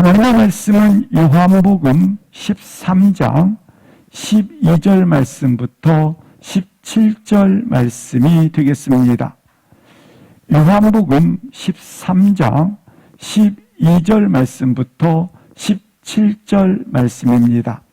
하나님의 말씀은 요한복음 13장 12절 말씀부터 17절 말씀이 되겠습니다. 요한복음 13장 12절 말씀부터 17절 말씀입니다.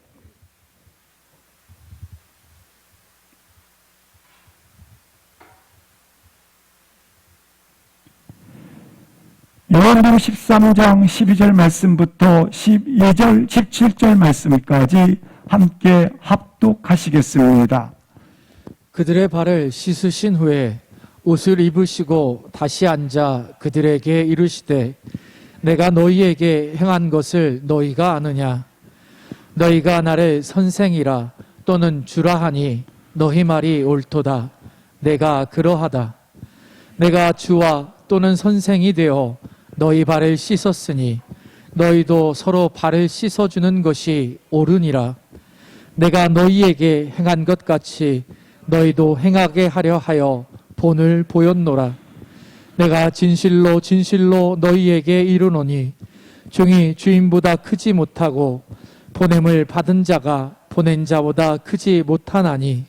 요한복음 13장 12절 말씀부터 12절, 17절 말씀까지 함께 합독하시겠습니다. 그들의 발을 씻으신 후에 옷을 입으시고 다시 앉아 그들에게 이르시되 내가 너희에게 행한 것을 너희가 아느냐? 너희가 나를 선생이라 또는 주라 하니 너희 말이 옳도다. 내가 그러하다. 내가 주와 또는 선생이 되어 너희 발을 씻었으니 너희도 서로 발을 씻어주는 것이 옳으니라. 내가 너희에게 행한 것 같이 너희도 행하게 하려 하여 본을 보였노라. 내가 진실로 진실로 너희에게 이르노니 종이 주인보다 크지 못하고 보냄을 받은 자가 보낸 자보다 크지 못하나니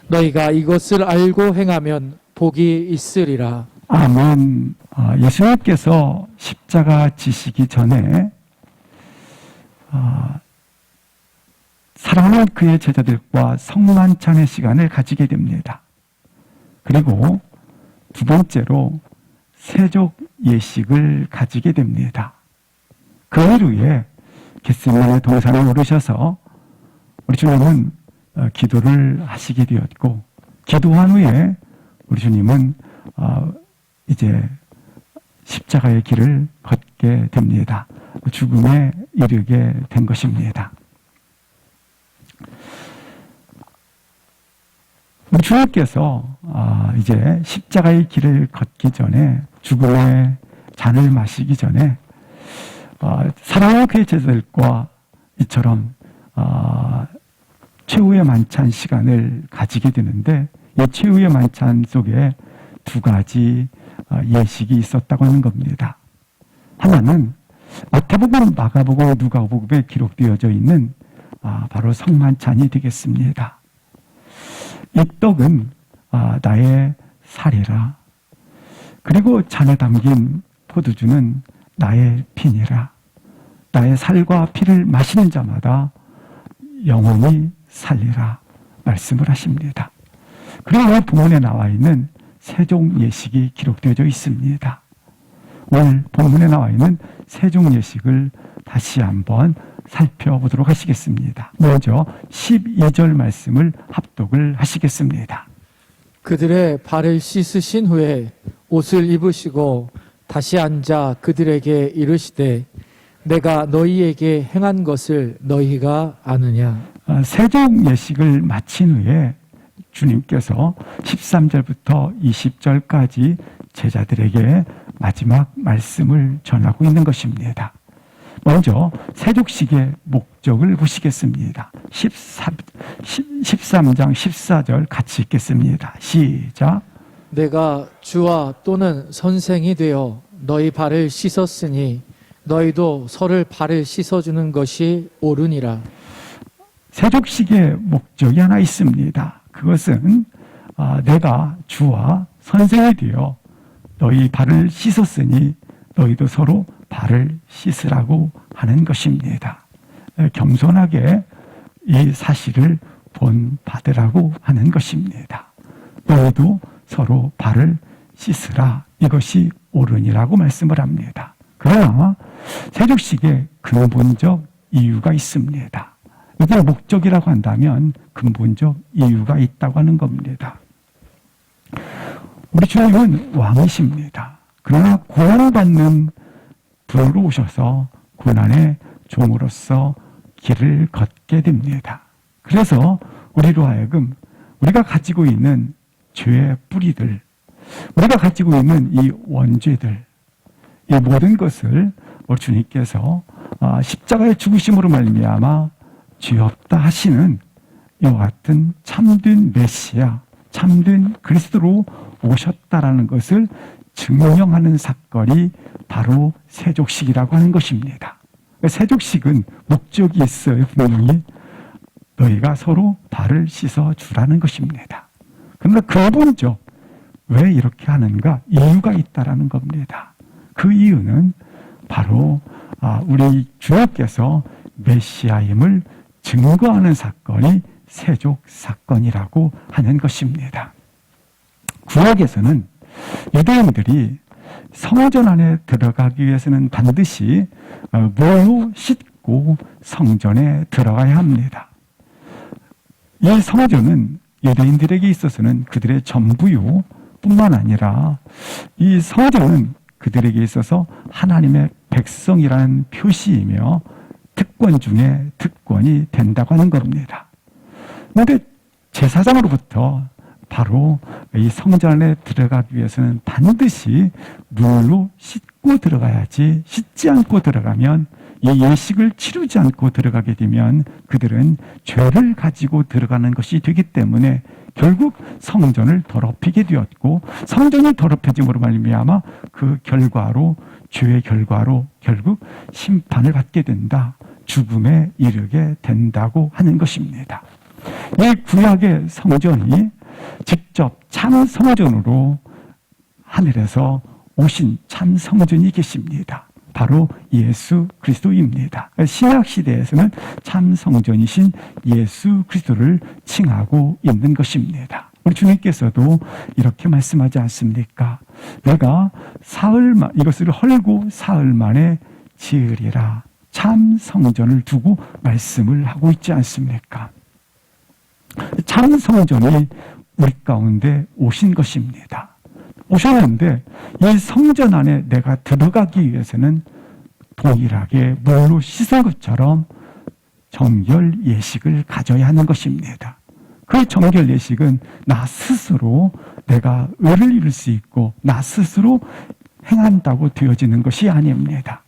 너희가 이것을 알고 행하면 복이 있으리라. 아멘. 예수님께서 십자가 지시기 전에 사랑하는 그의 제자들과 성만찬의 시간을 가지게 됩니다. 그리고 두 번째로 세족 예식을 가지게 됩니다. 그 이후에 겟세마네 동산에 오르셔서 우리 주님은 기도를 하시게 되었고, 기도한 후에 우리 주님은 이제 십자가의 길을 걷게 됩니다. 죽음에 이르게 된 것입니다. 우리 주님께서 이제 십자가의 길을 걷기 전에, 죽음의 잔을 마시기 전에 사랑하는 그의 제자들과 이처럼 최후의 만찬 시간을 가지게 되는데, 이 최후의 만찬 속에 두 가지 예식이 있었다고 하는 겁니다. 하나는 마태복음, 마가복음, 누가복음에 기록되어져 있는 바로 성만찬이 되겠습니다. 이 떡은 나의 살이라. 그리고 잔에 담긴 포도주는 나의 피니라. 나의 살과 피를 마시는 자마다 영원히 살리라 말씀을 하십니다. 그리고 본문에 나와 있는 세종 예식이 기록되어져 있습니다. 오늘 본문에 나와 있는 세종 예식을 다시 한번 살펴보도록 하시겠습니다. 먼저 12절 말씀을 합독을 하시겠습니다. 그들의 발을 씻으신 후에 옷을 입으시고 다시 앉아 그들에게 이르시되 내가 너희에게 행한 것을 너희가 아느냐? 세종 예식을 마친 후에 주님께서 13절부터 20절까지 제자들에게 마지막 말씀을 전하고 있는 것입니다. 먼저 세족식의 목적을 보시겠습니다. 13장 14절 같이 읽겠습니다. 시작. 내가 주와 또는 선생이 되어 너희 발을 씻었으니 너희도 서로 발을 씻어주는 것이 옳으니라. 세족식의 목적이 하나 있습니다. 그것은 내가 주와 선생이 되어 너희 발을 씻었으니 너희도 서로 발을 씻으라고 하는 것입니다. 겸손하게 이 사실을 본받으라고 하는 것입니다. 너희도 서로 발을 씻으라, 이것이 옳으니라고 말씀을 합니다. 그러나 세족식의 근본적 이유가 있습니다. 이게 목적이라고 한다면 근본적 이유가 있다고 하는 겁니다. 우리 주님은 왕이십니다. 그러나 고난받는 분으로 오셔서 고난의 종으로서 길을 걷게 됩니다. 그래서 우리로 하여금 우리가 가지고 있는 죄의 뿌리들, 우리가 가지고 있는 이 원죄들, 이 모든 것을 우리 주님께서 십자가의 죽으심으로 말미암아 죄 없다 하시는 이와 같은 참된 메시아, 참된 그리스도로 오셨다라는 것을 증명하는 사건이 바로 세족식이라고 하는 것입니다. 세족식은 목적이 있어요. 분명히 너희가 서로 발을 씻어주라는 것입니다. 그러나 근본적 왜 이렇게 하는가? 이유가 있다라는 겁니다. 그 이유는 바로 우리 주님께서 메시아임을 증거하는 사건이 세족 사건이라고 하는 것입니다. 구약에서는 유대인들이 성전 안에 들어가기 위해서는 반드시 물로 씻고 성전에 들어가야 합니다. 이 성전은 유대인들에게 있어서는 그들의 전부요 뿐만 아니라 이 성전은 그들에게 있어서 하나님의 백성이라는 표시이며 특권 중에 특권이 된다고 하는 겁니다. 그런데 제사장으로부터 바로 이 성전 안에 들어가기 위해서는 반드시 물로 씻고 들어가야지, 씻지 않고 들어가면, 이 예식을 치르지 않고 들어가게 되면 그들은 죄를 가지고 들어가는 것이 되기 때문에 결국 성전을 더럽히게 되었고, 성전이 더럽혀짐으로 말미암아 그 결과로, 죄의 결과로 결국 심판을 받게 된다, 죽음에 이르게 된다고 하는 것입니다. 이 구약의 성전이 직접 참 성전으로 하늘에서 오신 참 성전이 계십니다. 바로 예수 그리스도입니다. 신약 시대에서는 참 성전이신 예수 그리스도를 칭하고 있는 것입니다. 우리 주님께서도 이렇게 말씀하지 않습니까? 내가 이것을 헐고 사흘 만에 지으리라. 참 성전을 두고 말씀을 하고 있지 않습니까? 참 성전이 우리 가운데 오신 것입니다. 오셨는데 이 성전 안에 내가 들어가기 위해서는 동일하게 물로 씻은 것처럼 정결 예식을 가져야 하는 것입니다. 그 정결 예식은 나 스스로 내가 의를 이룰 수 있고 나 스스로 행한다고 되어지는 것이 아닙니다.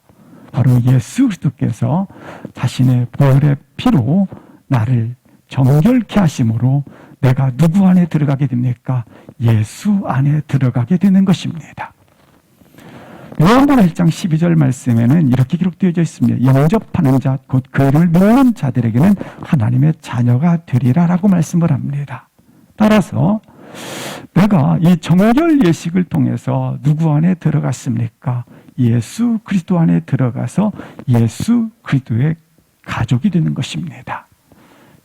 바로 예수 그리스도께서 자신의 보혈의 피로 나를 정결케 하심으로 내가 누구 안에 들어가게 됩니까? 예수 안에 들어가게 되는 것입니다. 요한복음 1장 12절 말씀에는 이렇게 기록되어져 있습니다. 영접하는 자, 곧 그 이름을 믿는 자들에게는 하나님의 자녀가 되리라라고 말씀을 합니다. 따라서 내가 이 정결 예식을 통해서 누구 안에 들어갔습니까? 예수 그리스도 안에 들어가서 예수 그리스도의 가족이 되는 것입니다.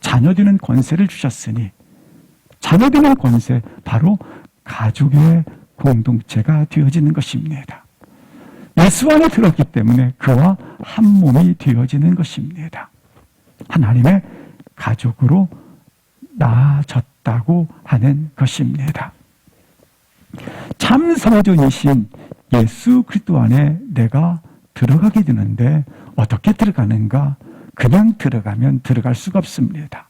자녀 되는 권세를 주셨으니 자녀 되는 권세, 바로 가족의 공동체가 되어지는 것입니다. 예수 안에 들었기 때문에 그와 한 몸이 되어지는 것입니다. 하나님의 가족으로 나아졌다고 하는 것입니다. 참 성전이신 예수 그리스도 안에 내가 들어가게 되는데 어떻게 들어가는가? 그냥 들어가면 들어갈 수가 없습니다.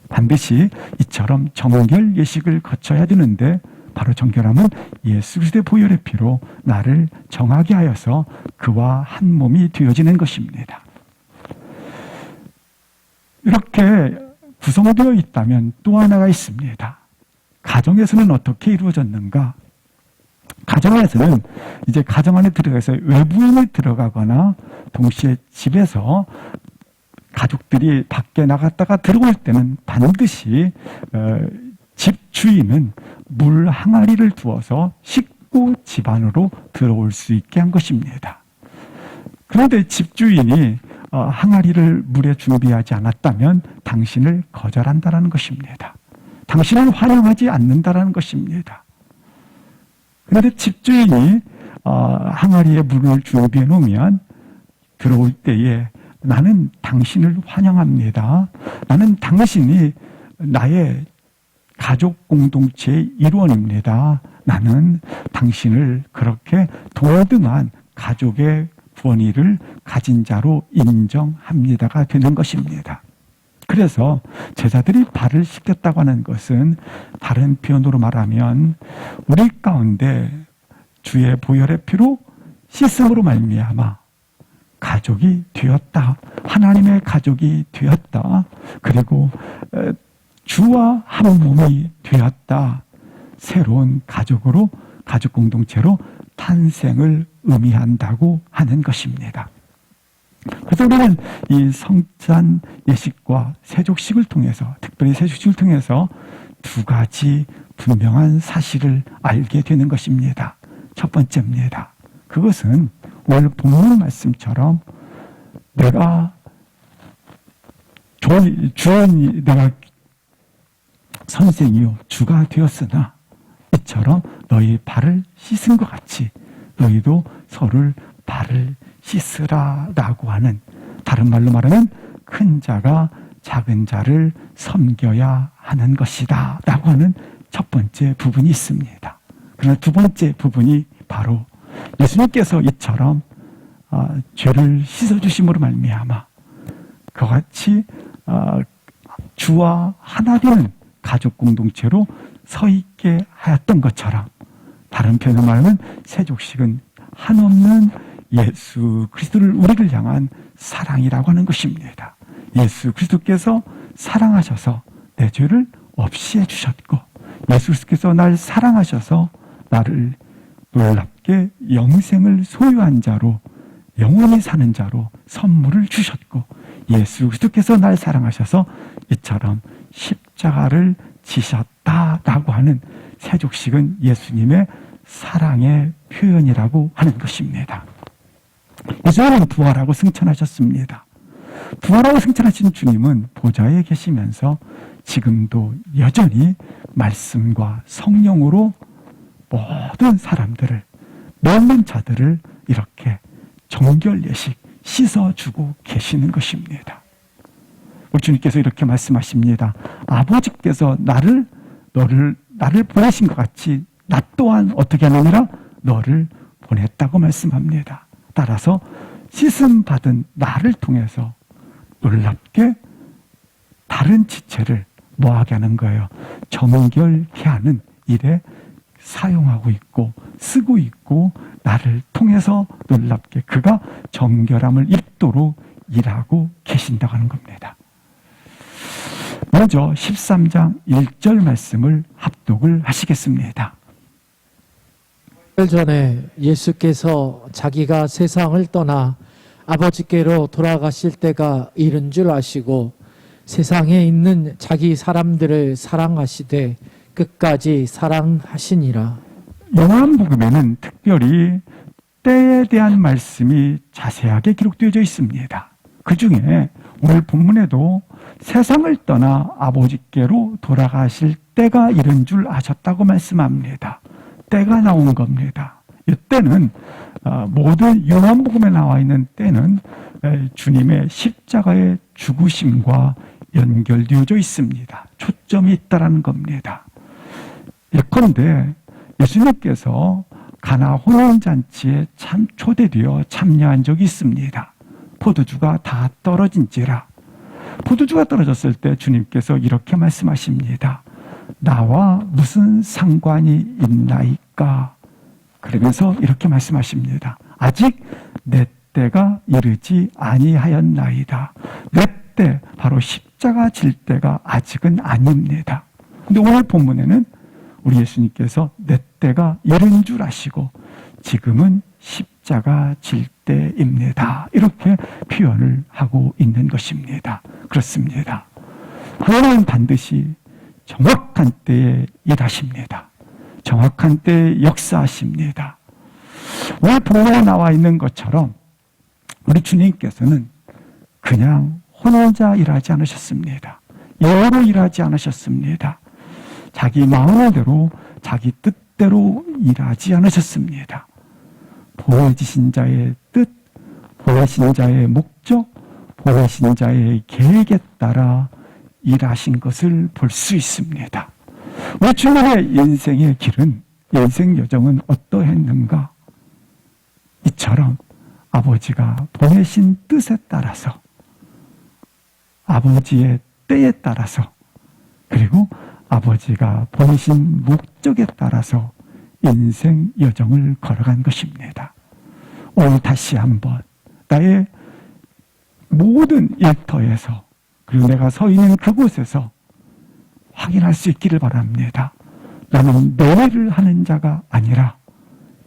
반드시 이처럼 정결 예식을 거쳐야 되는데 바로 정결함은 예수 그리스도의 보혈의 피로 나를 정하게 하여서 그와 한 몸이 되어지는 것입니다. 이렇게 구성되어 있다면 또 하나가 있습니다. 가정에서는 어떻게 이루어졌는가? 가정에서는 이제 가정 안에 들어가서 외부인이 들어가거나 동시에 집에서 가족들이 밖에 나갔다가 들어올 때는 반드시 집 주인은 물 항아리를 두어서 씻고 집 안으로 들어올 수 있게 한 것입니다. 그런데 집 주인이 항아리를 물에 준비하지 않았다면 당신을 거절한다는 것입니다. 당신을 환영하지 않는다는 것입니다. 그런데 집 주인이 항아리에 물을 준비해 놓으면 들어올 때에 나는 당신을 환영합니다. 나는 당신이 나의 가족 공동체의 일원입니다. 나는 당신을 그렇게 동등한 가족의 권위를 가진 자로 인정합니다가 되는 것입니다. 그래서 제자들이 발을 씻겼다고 하는 것은 다른 표현으로 말하면 우리 가운데 주의 보혈의 피로 씻음으로 말미암아 가족이 되었다. 하나님의 가족이 되었다. 그리고 주와 한 몸이 되었다. 새로운 가족으로, 가족 공동체로 탄생을 의미한다고 하는 것입니다. 그래서 우리는 이 성찬 예식과 세족식을 통해서, 특별히 세족식을 통해서 두 가지 분명한 사실을 알게 되는 것입니다. 첫 번째입니다. 그것은 오늘 본문 말씀처럼 내가 내가 선생이요 주가 되었으나 이처럼 너희 발을 씻은 것 같이 너희도 서로를 발을 씻으라라고 하는, 다른 말로 말하면 큰 자가 작은 자를 섬겨야 하는 것이다 라고 하는 첫 번째 부분이 있습니다. 그러나 두 번째 부분이 바로 예수님께서 이처럼 죄를 씻어주심으로 말미암아 그와 같이 주와 하나 되는 가족 공동체로 서 있게 하였던 것처럼, 다른 표현으로 말하면 세족식은 한없는 예수 그리스도를 우리를 향한 사랑이라고 하는 것입니다. 예수 그리스도께서 사랑하셔서 내 죄를 없이 해주셨고, 예수 그리스도께서 날 사랑하셔서 나를 놀랍게 영생을 소유한 자로, 영원히 사는 자로 선물을 주셨고, 예수 그리스도께서 날 사랑하셔서 이처럼 십자가를 지셨다라고 하는 세족식은 예수님의 사랑의 표현이라고 하는 것입니다. 예수님은 부활하고 승천하셨습니다. 부활하고 승천하신 주님은 보좌에 계시면서 지금도 여전히 말씀과 성령으로 모든 사람들을, 멸망 자들을 이렇게 정결 예식 씻어주고 계시는 것입니다. 우리 주님께서 이렇게 말씀하십니다. 아버지께서 나를 보내신 것 같이 나 또한 어떻게 하느니라? 너를 보냈다고 말씀합니다. 따라서 씻음 받은 나를 통해서 놀랍게 다른 지체를 뭐하게 하는 거예요? 정결케 하는 일에 사용하고 있고 쓰고 있고, 나를 통해서 놀랍게 그가 정결함을 입도록 일하고 계신다고 하는 겁니다. 먼저 13장 1절 말씀을 합독을 하시겠습니다. 전에 예수께서 자기가 세상을 떠나 아버지께로 돌아가실 때가 이른 줄 아시고 세상에 있는 자기 사람들을 사랑하시되 끝까지 사랑하시니라. 요한복음에는 특별히 때에 대한 말씀이 자세하게 기록되어져 있습니다. 그 중에 오늘 본문에도 세상을 떠나 아버지께로 돌아가실 때가 이른 줄 아셨다고 말씀합니다. 때가 나온 겁니다. 이 때는 모든 요한복음에 나와 있는 때는 주님의 십자가의 죽으심과 연결되어져 있습니다. 초점이 있다라는 겁니다. 예컨대 예수님께서 가나 혼인잔치에 초대되어 참여한 적이 있습니다. 포도주가 다 떨어진지라. 포도주가 떨어졌을 때 주님께서 이렇게 말씀하십니다. 나와 무슨 상관이 있나이까? 그러면서 이렇게 말씀하십니다. 아직 내 때가 이르지 아니하였나이다. 내 때, 바로 십자가 질 때가 아직은 아닙니다. 근데 오늘 본문에는 우리 예수님께서 내 때가 이른 줄 아시고 지금은 십자가 질 때입니다. 이렇게 표현을 하고 있는 것입니다. 그렇습니다. 하나님은 반드시 정확한 때에 일하십니다. 정확한 때에 역사하십니다. 오늘 본문에 나와 있는 것처럼 우리 주님께서는 그냥 혼자 일하지 않으셨습니다. 여로 일하지 않으셨습니다. 자기 마음대로 자기 뜻대로 일하지 않으셨습니다. 보내주신 자의 뜻, 보내신 자의 목적, 보내신 자의 계획에 따라 일하신 것을 볼 수 있습니다. 우리 주님의 인생의 길은, 인생 여정은 어떠했는가? 이처럼 아버지가 보내신 뜻에 따라서, 아버지의 때에 따라서, 그리고 아버지가 보내신 목적에 따라서 인생 여정을 걸어간 것입니다. 오늘 다시 한번 나의 모든 일터에서, 그리고 내가 서 있는 그곳에서 확인할 수 있기를 바랍니다. 나는 내 일을 하는 자가 아니라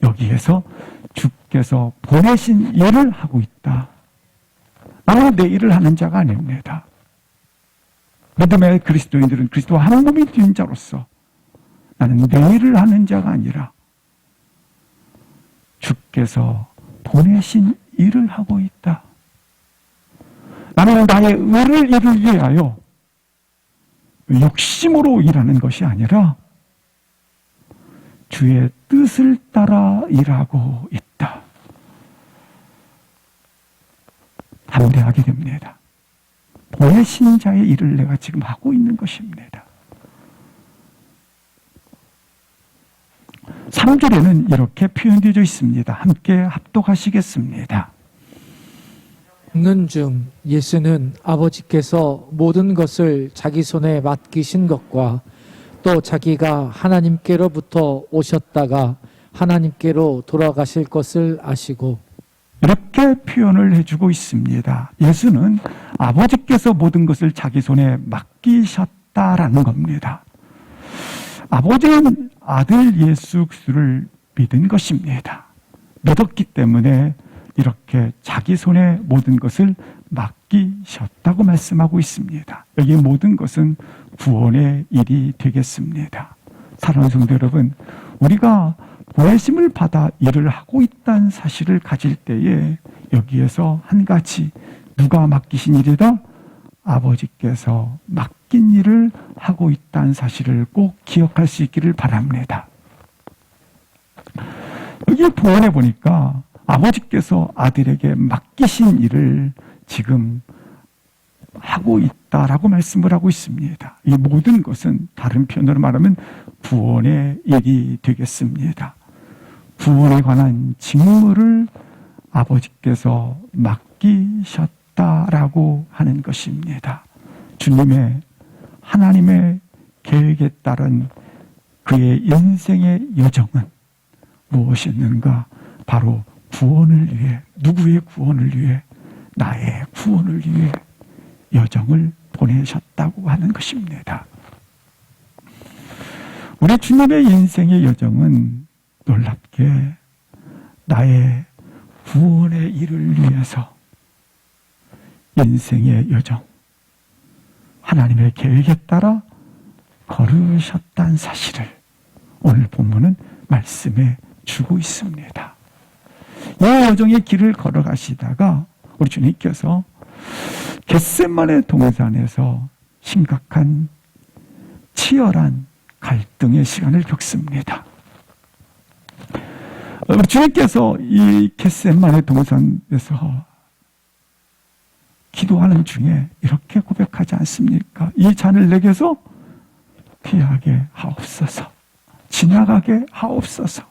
여기에서 주께서 보내신 일을 하고 있다. 나는 내 일을 하는 자가 아닙니다. 믿음의 그리스도인들은 그리스도와 한 몸이 된 자로서 나는 내 일을 하는 자가 아니라 주께서 보내신 일을 하고 있다. 나는 나의 의를 이루기 위하여 욕심으로 일하는 것이 아니라 주의 뜻을 따라 일하고 있다. 담대하게 됩니다. 보내신 자의 일을 내가 지금 하고 있는 것입니다. 3절에는 이렇게 표현되어 있습니다. 함께 합독하시겠습니다. 읽는 중 예수는 아버지께서 모든 것을 자기 손에 맡기신 것과 또 자기가 하나님께로부터 오셨다가 하나님께로 돌아가실 것을 아시고 이렇게 표현을 해주고 있습니다. 예수는 아버지께서 모든 것을 자기 손에 맡기셨다라는 겁니다. 아버지는 아들 예수 그리스도를 믿은 것입니다. 믿었기 때문에 이렇게 자기 손에 모든 것을 맡기셨다고 말씀하고 있습니다. 여기 모든 것은 구원의 일이 되겠습니다. 사랑하는 성도 여러분, 우리가 보내심을 받아 일을 하고 있다는 사실을 가질 때에 여기에서 한 가지, 누가 맡기신 일이다? 아버지께서 맡긴 일을 하고 있다는 사실을 꼭 기억할 수 있기를 바랍니다. 여기 본문에 보니까 아버지께서 아들에게 맡기신 일을 지금 하고 있다라고 말씀을 하고 있습니다. 이 모든 것은 다른 표현으로 말하면 구원의 일이 되겠습니다. 구원에 관한 직무를 아버지께서 맡기셨다라고 하는 것입니다. 주님의 하나님의 계획에 따른 그의 인생의 여정은 무엇이었는가? 바로 구원을 위해, 누구의 구원을 위해? 나의 구원을 위해 여정을 보내셨다고 하는 것입니다. 우리 주님의 인생의 여정은 놀랍게 나의 구원의 일을 위해서 인생의 여정, 하나님의 계획에 따라 걸으셨다는 사실을 오늘 본문은 말씀해 주고 있습니다. 이 여정의 길을 걸어가시다가 우리 주님께서 겟세마네 동산에서 심각한 치열한 갈등의 시간을 겪습니다. 우리 주님께서 이 겟세마네 동산에서 기도하는 중에 이렇게 고백하지 않습니까? 이 잔을 내게서 피하게 하옵소서, 지나가게 하옵소서.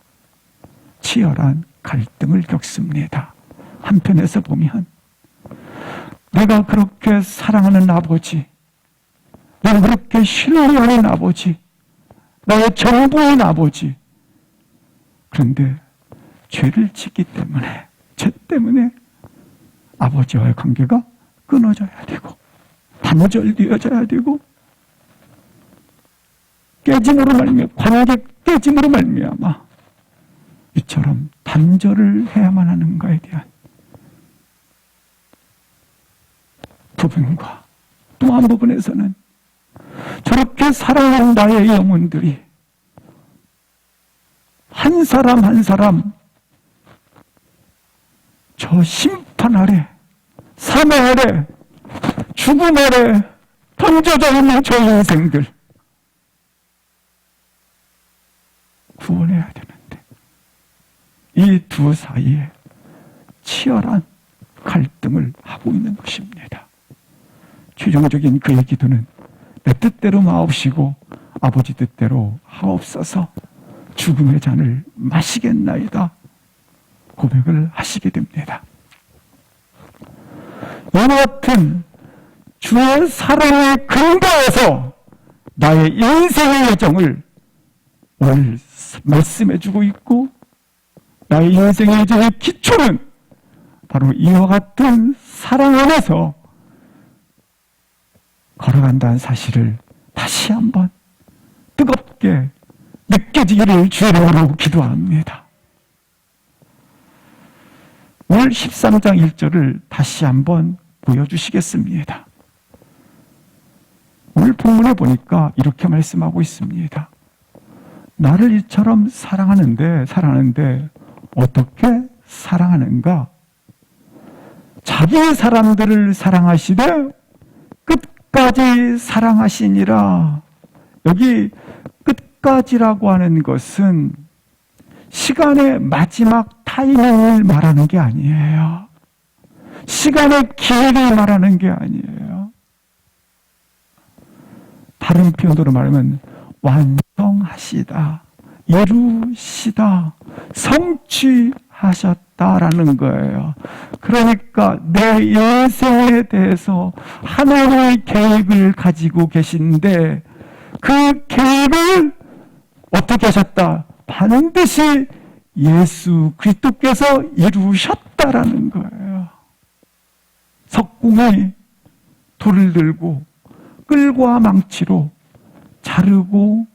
치열한 갈등을 겪습니다. 한편에서 보면 내가 그렇게 사랑하는 아버지, 내가 그렇게 신뢰하는 아버지, 나의 전부인 아버지, 그런데 죄를 짓기 때문에, 죄 때문에 아버지와의 관계가 끊어져야 되고 단절되어져야 되고 깨짐으로 말미암아, 관계 깨짐으로 말미암아 이처럼 단절을 해야만 하는가에 대한 부분과 또 한 부분에서는 저렇게 사랑하는 나의 영혼들이 한 사람 한 사람 저 심판 아래, 사매 아래, 죽음 아래 던져져 있는 저 인생들 구원해야 되는데 이 두 사이에 치열한 갈등을 하고 있는 것입니다. 최종적인 그의 기도는 내 뜻대로 마옵시고 아버지 뜻대로 하옵소서, 죽음의 잔을 마시겠나이다 고백을 하시게 됩니다. 이와 같은 주의 사랑의 근거에서 나의 인생의 여정을 오늘 말씀해주고 있고, 나의 인생의 여정의 기초는 바로 이와 같은 사랑 안에서 걸어간다는 사실을 다시 한번 뜨겁게 느껴지기를 주의 이름으로 기도합니다. 오늘 13장 1절을 다시 한번 보여주시겠습니다. 오늘 본문에 보니까 이렇게 말씀하고 있습니다. 나를 이처럼 사랑하는데 어떻게 사랑하는가? 자기 사람들을 사랑하시되 끝까지 사랑하시니라. 여기 끝까지라고 하는 것은 시간의 마지막 타이밍을 말하는 게 아니에요. 시간의 기회를 말하는 게 아니에요. 다른 표현으로 말하면 완성하시다, 이루시다, 성취하셨다라는 거예요. 그러니까 내 인생에 대해서 하나님의 계획을 가지고 계신데 그 계획을 어떻게 하셨다? 반드시 예수 그리스도께서 이루셨다라는 거예요. 석궁이 돌을 들고 끌과 망치로 자르고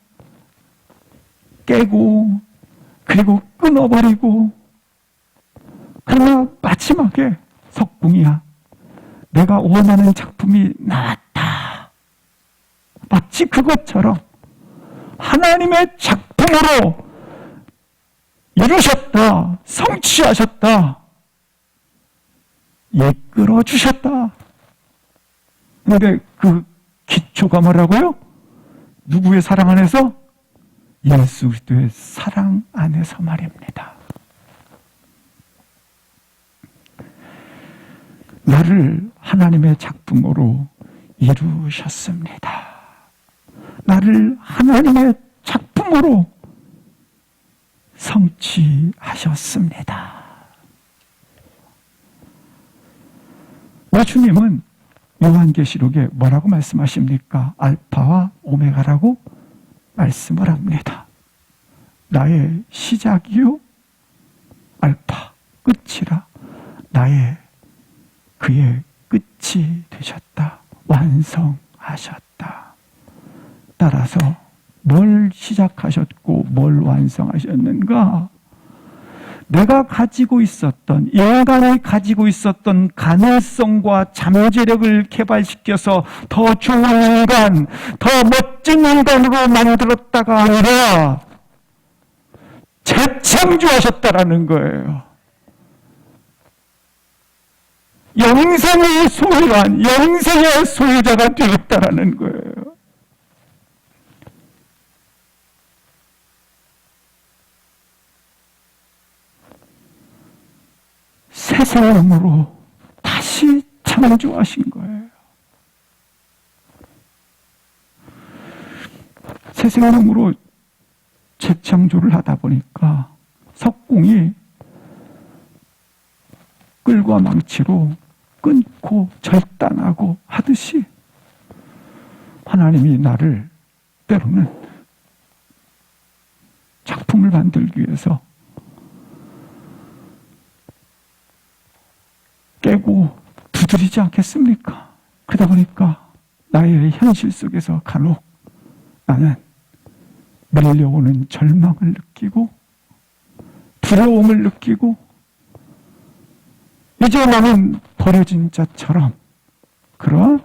깨고 그리고 끊어버리고, 그러나 마지막에 석궁이야, 내가 원하는 작품이 나왔다. 마치 그것처럼 하나님의 작품으로 이루셨다, 성취하셨다, 이끌어 주셨다. 그런데 그 기초가 뭐라고요? 누구의 사랑 안에서? 예수 그리스도의 사랑 안에서 말입니다. 나를 하나님의 작품으로 이루셨습니다. 나를 하나님의 작품으로 성취하셨습니다. 우리 주님은 요한계시록에 뭐라고 말씀하십니까? 알파와 오메가라고 말씀을 합니다. 나의 시작이요 알파, 끝이라. 그의 끝이 되셨다. 완성하셨다. 따라서 뭘 시작하셨고 뭘 완성하셨는가? 내가 가지고 있었던, 인간이 가지고 있었던 가능성과 잠재력을 개발시켜서 더 좋은 인간, 더 멋진 인간으로 만들었다가 아니라 재창조하셨다라는 거예요. 영생의 소유한, 영생의 소유자가 되었다라는 거예요. 새 생명으로 다시 창조하신 거예요. 새 생명으로 재창조를 하다 보니까 석궁이 끌과 망치로 끊고 절단하고 하듯이 하나님이 나를 때로는 작품을 만들기 위해서 깨고 두드리지 않겠습니까? 그러다 보니까 나의 현실 속에서 간혹 나는 밀려오는 절망을 느끼고 두려움을 느끼고 이제 나는 버려진 자처럼 그런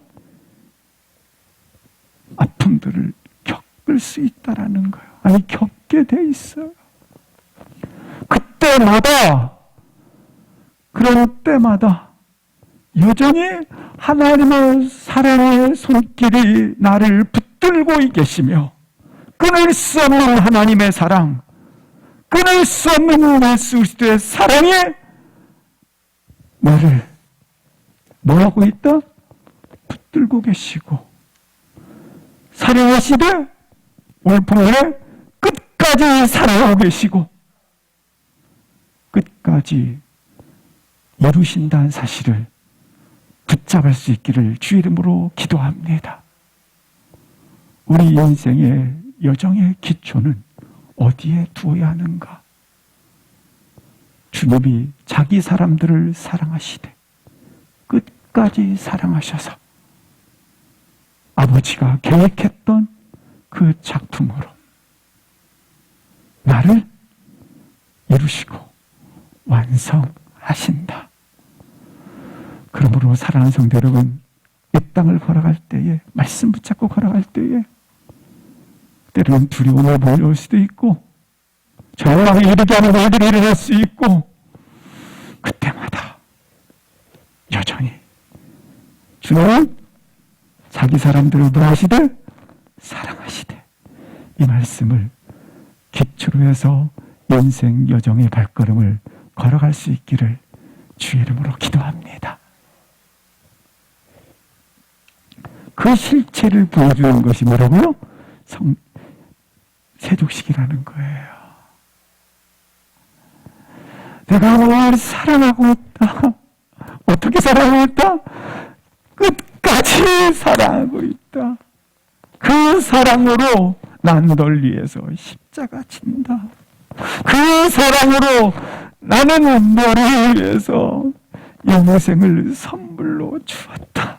아픔들을 겪을 수 있다라는 거예요. 아니, 겪게 돼 있어요. 그런 때마다 여전히 하나님의 사랑의 손길이 나를 붙들고 계시며 끊을 수 없는 하나님의 사랑, 끊을 수 없는 예수 그리스도의 사랑이 나를 뭐하고 있다? 붙들고 계시고 사랑하시되 오늘 본문에 끝까지 사랑하고 계시고 끝까지 이루신다는 사실을 붙잡을 수 있기를 주 이름으로 기도합니다. 우리 인생의 여정의 기초는 어디에 두어야 하는가? 주님이 자기 사람들을 사랑하시되 끝까지 사랑하셔서 아버지가 계획했던 그 작품으로 나를 이루시고 완성하신다. 그러므로 사랑하는 성도 여러분, 이 땅을 걸어갈 때에, 말씀 붙잡고 걸어갈 때에 때로는 두려움에 몰려올 수도 있고 절망에 이르게 하는 일들이 일어날 수 있고, 그때마다 여전히 주는 자기 사람들을 뭐하시되 사랑하시되, 이 말씀을 기초로 해서 인생 여정의 발걸음을 걸어갈 수 있기를 주의 이름으로 기도합니다. 그 실체를 보여주는 것이 뭐라고요? 세족식이라는 거예요. 내가 뭘 사랑하고 있다. 어떻게 사랑하고 있다? 끝까지 사랑하고 있다. 그 사랑으로 난 널 위해서 십자가 진다. 그 사랑으로 나는 너를 위해서 영생을 선물로 주었다.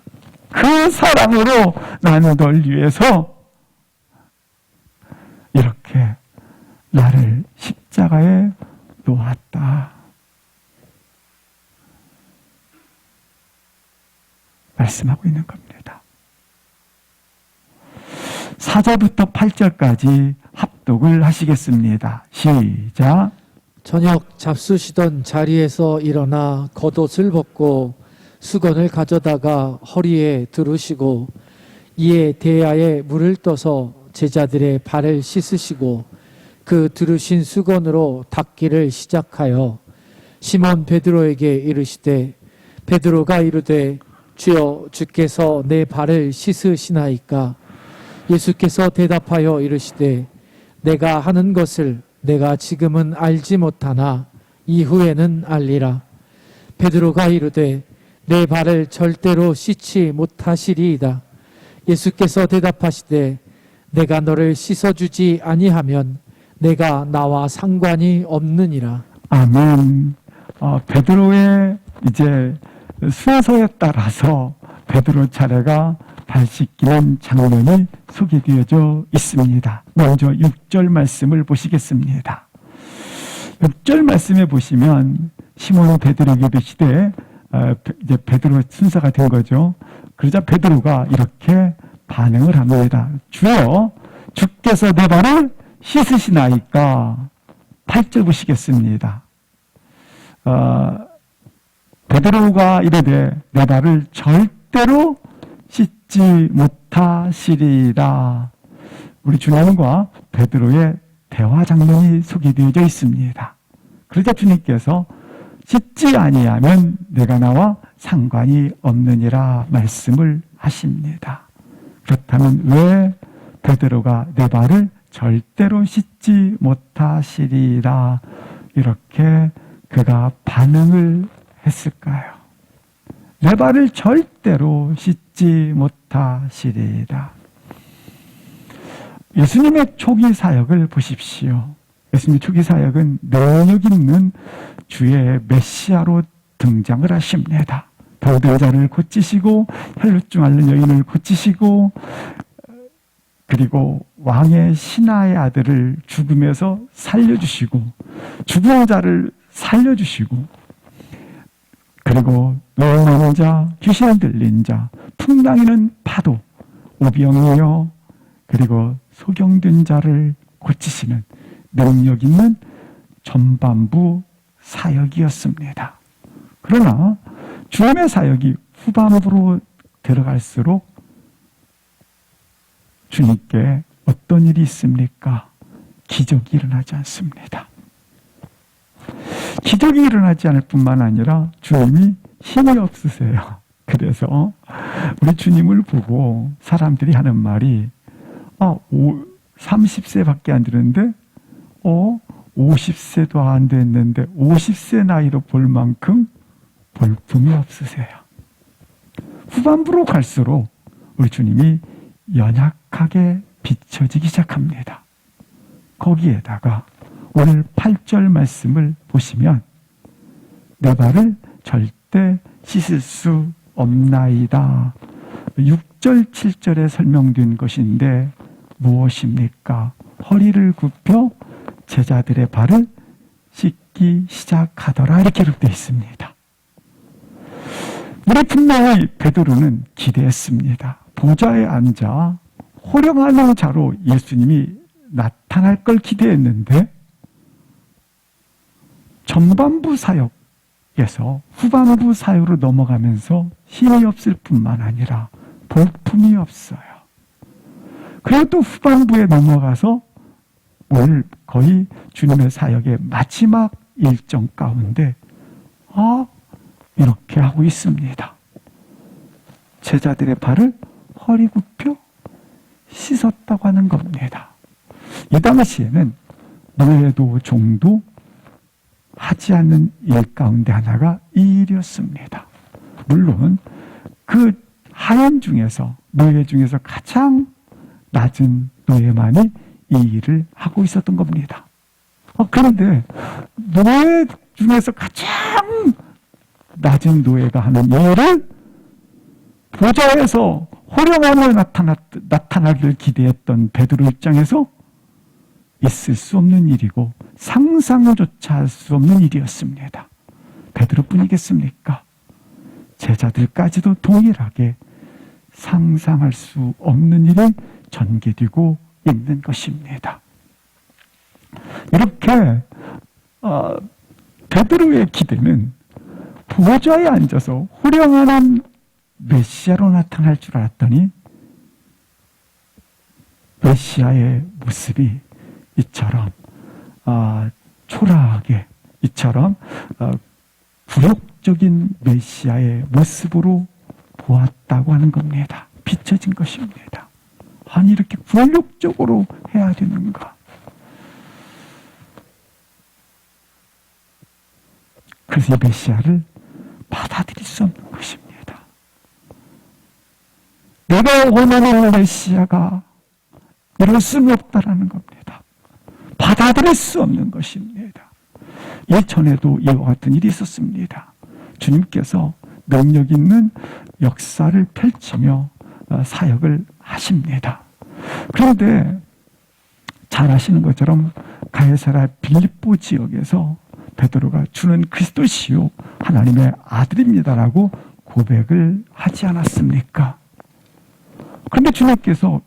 그 사랑으로 나는 널 위해서 이렇게 나를 십자가에 놓았다. 말씀하고 있는 겁니다. 4절부터 8절까지 합독을 하시겠습니다. 시작. 저녁 잡수시던 자리에서 일어나 겉옷을 벗고 수건을 가져다가 허리에 두르시고 이에 대야에 물을 떠서 제자들의 발을 씻으시고 그 두르신 수건으로 닦기를 시작하여 시몬 베드로에게 이르시되, 베드로가 이르되 주여, 주께서 내 발을 씻으시나이까? 예수께서 대답하여 이르시되, 내가 하는 것을 내가 지금은 알지 못하나 이후에는 알리라. 베드로가 이르되 내 발을 절대로 씻지 못하시리이다. 예수께서 대답하시되, 내가 너를 씻어주지 아니하면 내가 나와 상관이 없느니라. 아멘. 베드로의 이제 순서에 따라서 베드로 차례가 발 씻기는 장면이 소개되어져 있습니다. 먼저 6절 말씀을 보시겠습니다. 6절 말씀에 보시면 시몬 베드로에게 이르시되, 이제 베드로 순서가 된 거죠. 그러자 베드로가 이렇게 반응을 합니다. 주여, 주께서 내 발을 씻으시나이까? 8절 보시겠습니다. 베드로가 이르되 내 발을 절대로 씻지 못하시리라. 우리 주님과 베드로의 대화 장면이 소개되어져 있습니다. 그러자 주님께서 씻지 아니하면 내가 나와 상관이 없느니라 말씀을 하십니다. 그렇다면 왜 베드로가 내 발을 절대로 씻지 못하시리라 이렇게 그가 반응을 했을까요? 내 발을 절대로 씻지 못하시리라. 예수님의 초기 사역을 보십시오. 예수님의 초기 사역은 능력 있는 주의 메시아로 등장을 하십니다. 병든 자를 고치시고 혈루증 앓는 여인을 고치시고, 그리고 왕의 신하의 아들을 죽음에서 살려주시고 죽은 자를 살려주시고, 그리고 노는 자, 귀신 들린 자, 풍랑이는 파도, 오병이어, 그리고 소경된 자를 고치시는 능력 있는 전반부 사역이었습니다. 그러나 주님의 사역이 후반부로 들어갈수록 주님께 어떤 일이 있습니까? 기적이 일어나지 않습니다. 기적이 일어나지 않을 뿐만 아니라 주님이 힘이 없으세요. 그래서 우리 주님을 보고 사람들이 하는 말이 30세밖에 안 되는데 50세도 안 됐는데 50세 나이로 볼 만큼 볼품이 없으세요. 후반부로 갈수록 우리 주님이 연약하게 비춰지기 시작합니다. 거기에다가 오늘 8절 말씀을 보시면 내 발을 절대 씻을 수 없나이다. 6절, 7절에 설명된 것인데 무엇입니까? 허리를 굽혀 제자들의 발을 씻기 시작하더라 이렇게 기록되어 있습니다. 우리 분명히 베드로는 기대했습니다. 보좌에 앉아 호령하는 자로 예수님이 나타날 걸 기대했는데 전반부 사역에서 후반부 사역으로 넘어가면서 힘이 없을 뿐만 아니라 볼품이 없어요. 그리고 또 후반부에 넘어가서 오늘 거의 주님의 사역의 마지막 일정 가운데 이렇게 하고 있습니다. 제자들의 발을 허리 굽혀 씻었다고 하는 겁니다. 이 당시에는 노예도 종도 하지 않는 일 가운데 하나가 이 일이었습니다. 물론 그 하인 중에서, 노예 중에서 가장 낮은 노예만이 이 일을 하고 있었던 겁니다. 그런데 노예 중에서 가장 낮은 노예가 하는 일을 보좌에서 호령하며 나타나기를 기대했던 베드로 입장에서 있을 수 없는 일이고 상상조차 할 수 없는 일이었습니다. 베드로뿐이겠습니까? 제자들까지도 동일하게 상상할 수 없는 일이 전개되고 있는 것입니다. 이렇게 베드로의 기대는 보좌에 앉아서 호령하는 메시아로 나타날 줄 알았더니 메시아의 모습이 이처럼 초라하게, 이처럼 굴욕적인 메시아의 모습으로 보았다고 하는 겁니다. 비춰진 것입니다. 아니 이렇게 굴욕적으로 해야 되는가? 그래서 이 메시아를 받아들일 수 없는 것입니다. 내가 원하는 메시아가 이럴 수는 없다라는 겁니다. 받아들일 수 없는 것입니다. 예전에도 이와 같은 일이 있었습니다. 주님께서 능력 있는 역사를 펼치며 사역을 하십니다. 그런데 잘 아시는 것처럼 가이사랴 빌립보 지역에서 베드로가 주는 그리스도시요 하나님의 아들입니다라고 고백을 하지 않았습니까? 그런데 주님께서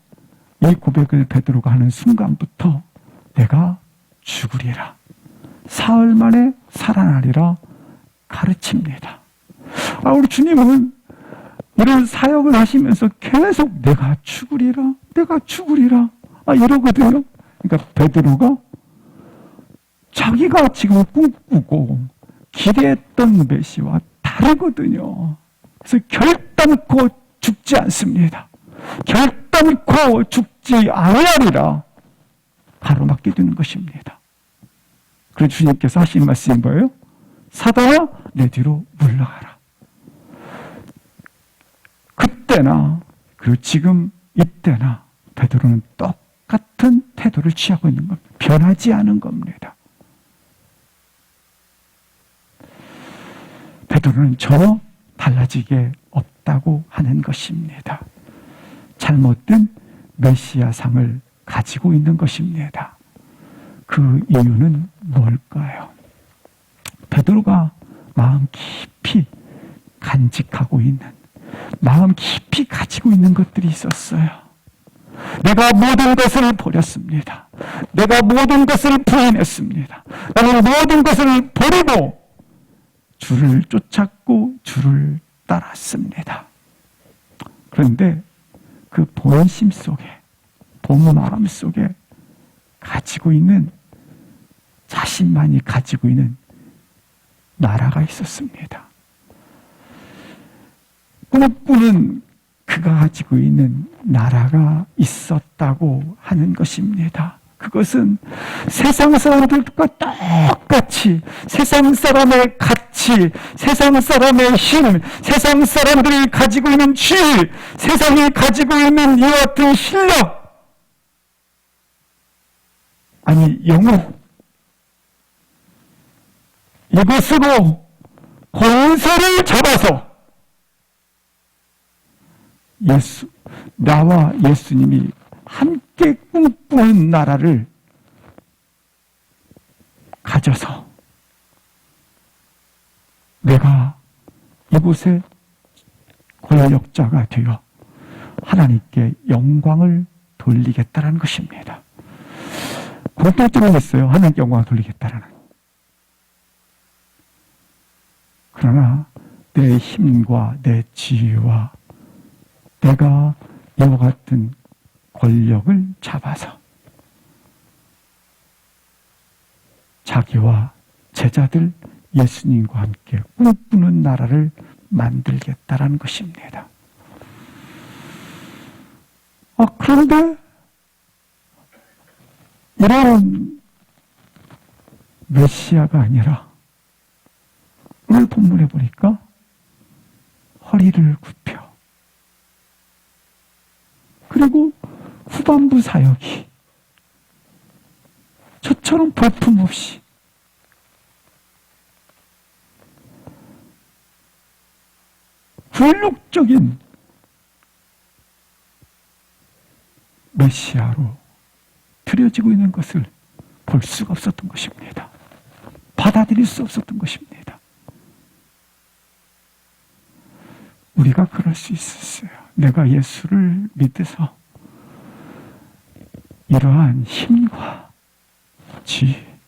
이 고백을 베드로가 하는 순간부터 내가 죽으리라, 사흘 만에 살아나리라 가르칩니다. 우리 주님은 이런 사역을 하시면서 계속 내가 죽으리라, 내가 죽으리라 이러거든요. 그러니까 베드로가 자기가 지금 꿈꾸고 기대했던 메시와 다르거든요. 그래서 결단코 죽지 않습니다. 결단코 죽지 아니하리라 가로막게 되는 것입니다. 그래서 주님께서 하신 말씀이 뭐예요? 사단아 내 뒤로 물러가라. 그때나 그리고 지금 이때나 베드로는 똑같은 태도를 취하고 있는 겁니다. 변하지 않은 겁니다. 베드로는 전혀 달라지게 없다고 하는 것입니다. 잘못된 메시아상을 가지고 있는 것입니다. 그 이유는 뭘까요? 베드로가 마음 깊이 간직하고 있는, 마음 깊이 가지고 있는 것들이 있었어요. 내가 모든 것을 버렸습니다. 내가 모든 것을 부인했습니다. 나는 모든 것을 버리고 주를 쫓았고 주를 따랐습니다. 그런데 그 본심 속에, 본 마음 속에 가지고 있는, 자신만이 가지고 있는 나라가 있었습니다. 꿈꾸는 그가 가지고 있는 나라가 있었다고 하는 것입니다. 그것은 세상 사람들과 똑같이 세상 사람의 가치, 세상 사람의 힘, 세상 사람들이 가지고 있는 지위, 세상이 가지고 있는 이와 같은 실력, 아니 영웅, 이것으로 권세를 잡아서 나와 예수님이 함께 꿈꾸는 나라를 가져서 내가 이곳에 권력자가 되어 하나님께 영광을 돌리겠다라는 것입니다. 공통점은 있어요. 하나님께 영광을 돌리겠다라는. 그러나 내 힘과 내 지위와 내가 이와 같은 권력을 잡아서 자기와 제자들 예수님과 함께 꿈꾸는 나라를 만들겠다라는 것입니다. 그런데 이런 메시아가 아니라 오늘 본문에 보니까 허리를 굽혀 그리고 후반부 사역이 저처럼 볼품없이 굴욕적인 메시아로 들여지고 있는 것을 볼 수가 없었던 것입니다. 받아들일 수 없었던 것입니다. 우리가 그럴 수 있었어요. 내가 예수를 믿어서 이러한 힘과 지혜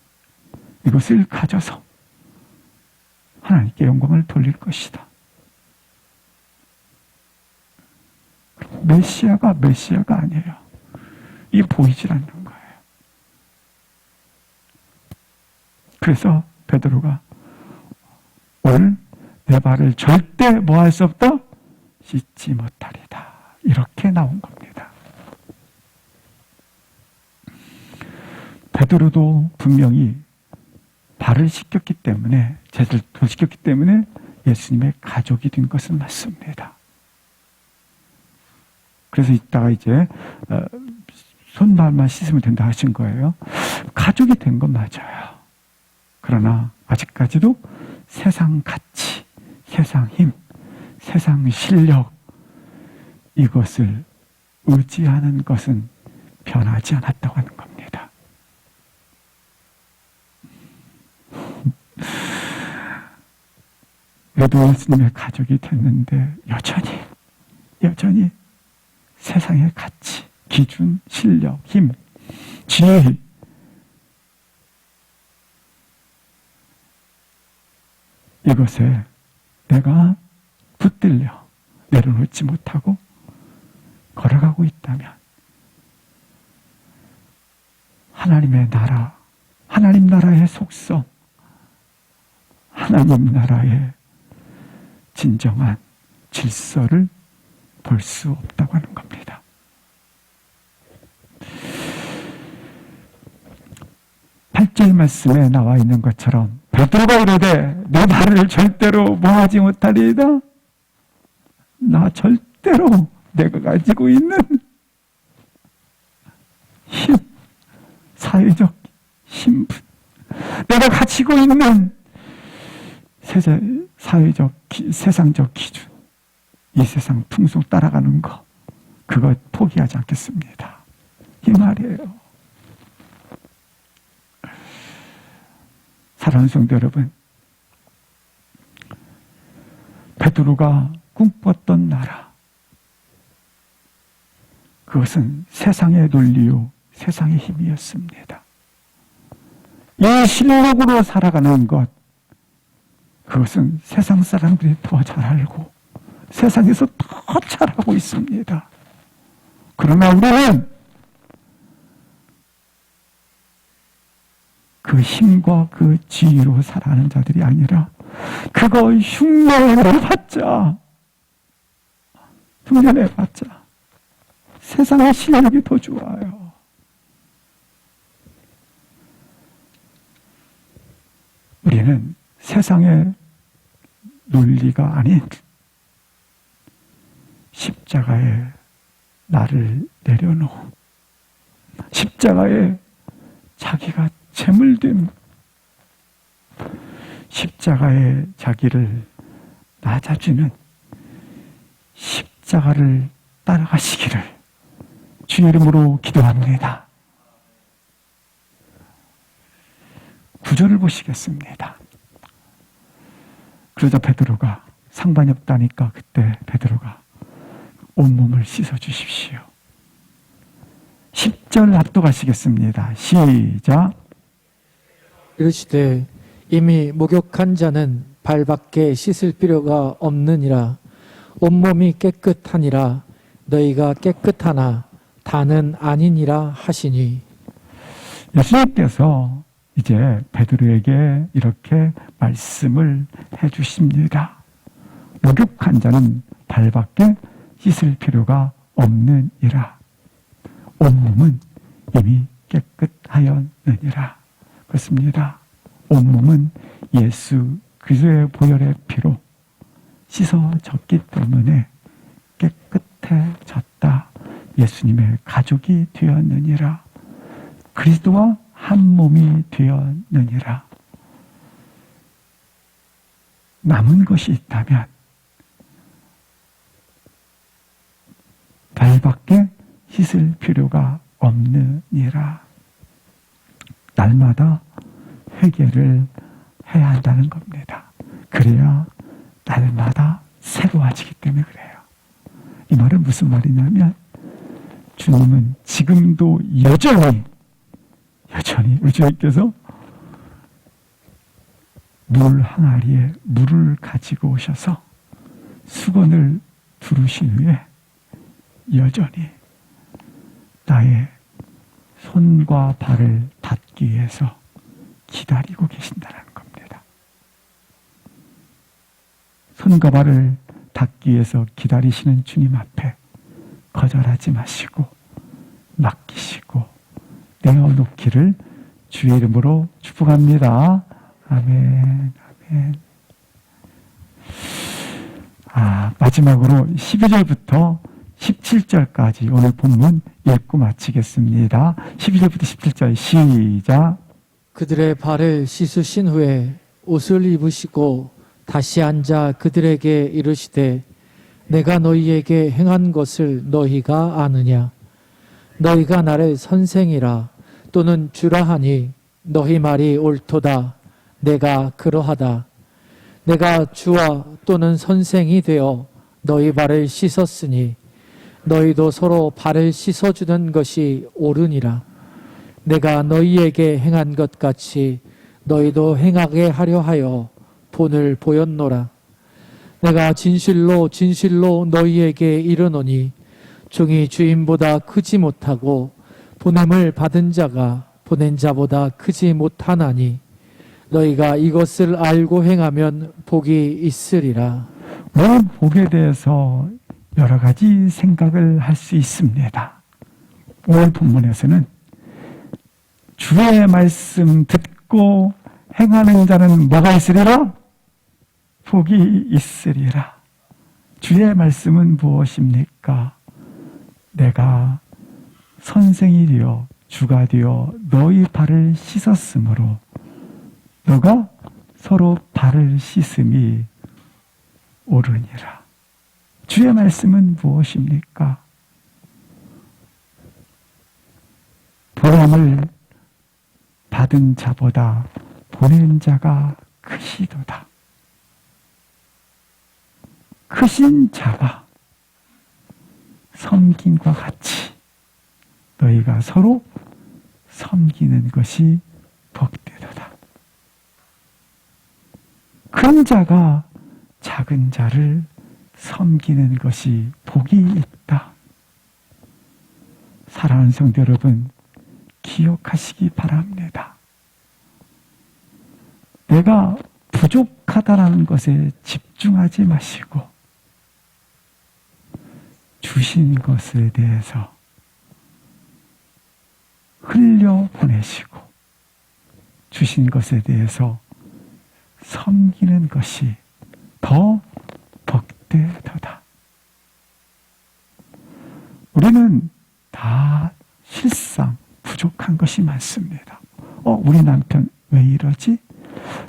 이것을 가져서 하나님께 영광을 돌릴 것이다. 메시아가 아니에요. 이게 보이질 않는 거예요. 그래서 베드로가 오늘 내 발을 절대 뭐 할 수 없다? 씻지 못하리다. 이렇게 나온 겁니다. 베드로도 분명히 발을 씻겼기 때문에, 제자를 씻겼기 때문에 예수님의 가족이 된 것은 맞습니다. 그래서 이따가 이제 손발만 씻으면 된다 하신 거예요. 가족이 된 건 맞아요. 그러나 아직까지도 세상 가치, 세상 힘, 세상 실력 이것을 의지하는 것은 변하지 않았다고 하는 겁니다. 그래도 예수님의 가족이 됐는데 여전히 세상의 가치, 기준, 실력, 힘, 지혜 이것에 내가 붙들려 내려놓지 못하고 걸어가고 있다면 하나님의 나라, 하나님 나라의 속성, 하나님 나라의 진정한 질서를 볼 수 없다고 하는 겁니다. 팔절 말씀에 나와 있는 것처럼 베드로가 이르되 내 발을 절대로 모하지 못하리이다. 나 절대로 내가 가지고 있는 힘, 사회적 신분, 내가 가지고 있는 사회적, 세상적 기준, 이 세상 풍속 따라가는 거, 그거 포기하지 않겠습니다. 이 말이에요. 사랑하는 성도 여러분, 베드로가 꿈꿨던 나라, 그것은 세상의 논리요, 세상의 힘이었습니다. 이 실력으로 살아가는 것, 그것은 세상 사람들이 더 잘 알고 세상에서 더 잘하고 있습니다. 그러나 우리는 그 힘과 그 지위로 살아가는 자들이 아니라 그거 흉내내봤자 세상의 실력이 더 좋아요. 우리는 세상의 논리가 아닌 십자가에 나를 내려놓은 십자가에 자기가 제물됨, 십자가에 자기를 낮아지는 십자가를 따라가시기를 주의 이름으로 기도합니다. 9절을 보시겠습니다. 그러자 베드로가 상관이 없다니까 그때 베드로가 온몸을 씻어주십시오. 10절 합독하시겠습니다. 시작. 이르시되 이미 목욕한 자는 발밖에 씻을 필요가 없느니라. 온몸이 깨끗하니라. 너희가 깨끗하나 다는 아니니라 하시니. 예수님께서 이제 베드로에게 이렇게 말씀을 해주십니다. 목욕한 자는 발밖에 씻을 필요가 없느니라. 온몸은 이미 깨끗하였느니라. 그렇습니다. 온몸은 예수 그리스도의 보혈의 피로 씻어졌기 때문에 깨끗해졌다. 예수님의 가족이 되었느니라. 그리스도와 한 몸이 되었느니라. 남은 것이 있다면 발밖에 씻을 필요가 없느니라. 날마다 회개를 해야 한다는 겁니다. 그래야 날마다 새로워지기 때문에 그래요. 이 말은 무슨 말이냐면 주님은 지금도 여전히 우리 주님께서 물 항아리에 물을 가지고 오셔서 수건을 두르신 후에 여전히 나의 손과 발을 닿기 위해서 기다리고 계신다는 겁니다. 손과 발을 닿기 위해서 기다리시는 주님 앞에 거절하지 마시고 맡기시고 내어놓기를 주의 이름으로 축복합니다. 아멘. 아멘. 마지막으로 12절부터 17절까지 오늘 본문 읽고 마치겠습니다. 12절부터 17절 시작. 그들의 발을 씻으신 후에 옷을 입으시고 다시 앉아 그들에게 이르시되 내가 너희에게 행한 것을 너희가 아느냐. 너희가 나를 선생이라 또는 주라 하니 너희 말이 옳도다. 내가 그러하다. 내가 주와 또는 선생이 되어 너희 발을 씻었으니 너희도 서로 발을 씻어주는 것이 옳으니라. 내가 너희에게 행한 것 같이 너희도 행하게 하려 하여 본을 보였노라. 내가 진실로 진실로 너희에게 이르노니 종이 주인보다 크지 못하고 보냄을 받은 자가 보낸 자보다 크지 못하나니 너희가 이것을 알고 행하면 복이 있으리라. 오늘 복에 대해서 여러 가지 생각을 할 수 있습니다. 오늘 본문에서는 주의 말씀 듣고 행하는 자는 뭐가 있으리라? 복이 있으리라. 주의 말씀은 무엇입니까? 내가 선생이 되어 주가 되어 너희 발을 씻었으므로 너가 서로 발을 씻음이 옳으니라. 주의 말씀은 무엇입니까? 보람을 받은 자보다 보낸 자가 크시도다. 크신 자와 섬김과 같이 너희가 서로 섬기는 것이 복되도다. 큰 자가 작은 자를 섬기는 것이 복이 있다. 사랑하는 성도 여러분, 기억하시기 바랍니다. 내가 부족하다라는 것에 집중하지 마시고 주신 것에 대해서 흘려보내시고 주신 것에 대해서 섬기는 것이 더 복되도다. 우리는 다 실상 부족한 것이 많습니다. 우리 남편 왜 이러지?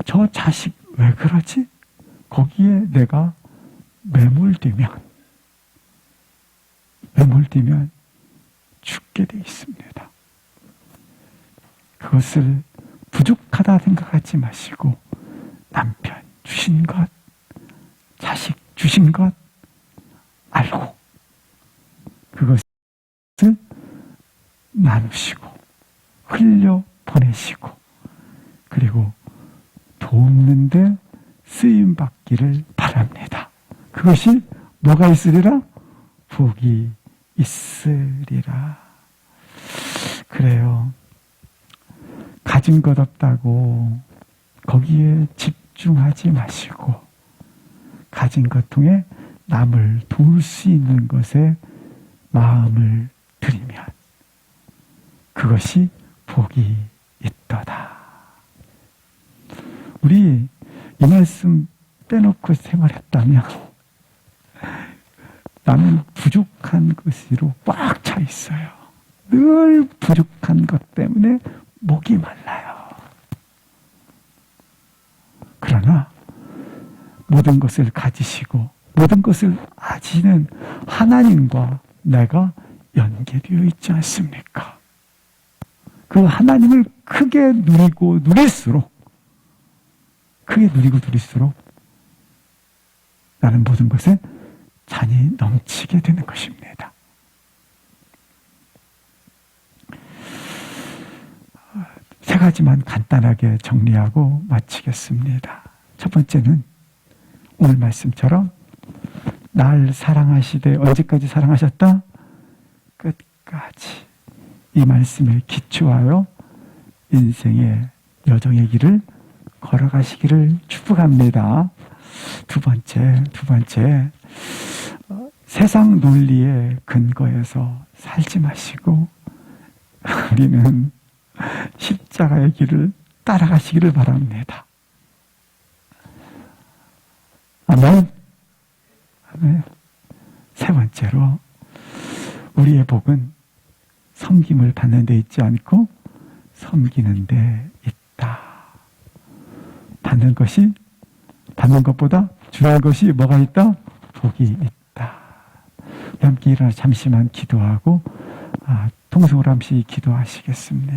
저 자식 왜 그러지? 거기에 내가 매몰되면 죽게 돼 있습니다. 그것을 부족하다 생각하지 마시고 남편 주신 것, 자식 주신 것 알고 나누시고 흘려 보내시고 그리고 돕는데 쓰임 받기를 바랍니다. 그것이 뭐가 있으리라? 복이 있으리라. 그래요. 가진 것 없다고 거기에 집중하지 마시고 가진 것 통해 남을 도울 수 있는 것에 마음을 들이면 그것이 복이 있도다. 우리 이 말씀 빼놓고 생활했다면 나는 부족한 것으로 꽉 차 있어요. 늘 부족한 것 때문에 목이 말라요. 그러나 모든 것을 가지시고 모든 것을 아시는 하나님과 내가 연계되어 있지 않습니까? 그 하나님을 크게 누리고 누릴수록 나는 모든 것에 잔이 넘치게 되는 것입니다. 세 가지만 간단하게 정리하고 마치겠습니다. 첫 번째는 오늘 말씀처럼 날 사랑하시되 언제까지 사랑하셨다? 끝까지. 이 말씀에 기초하여 인생의 여정의 길을 걸어가시기를 축복합니다. 두 번째, 세상 논리의 근거에서 살지 마시고 우리는 십자가의 길을 따라가시기를 바랍니다. 아멘. 세 번째로 우리의 복은 섬김을 받는 데 있지 않고 섬기는 데 있다. 받는 것보다 중요한 것이 뭐가 있다? 복이 있다. 함께 일어나 잠시만 기도하고 통성으로 잠시 기도하시겠습니다.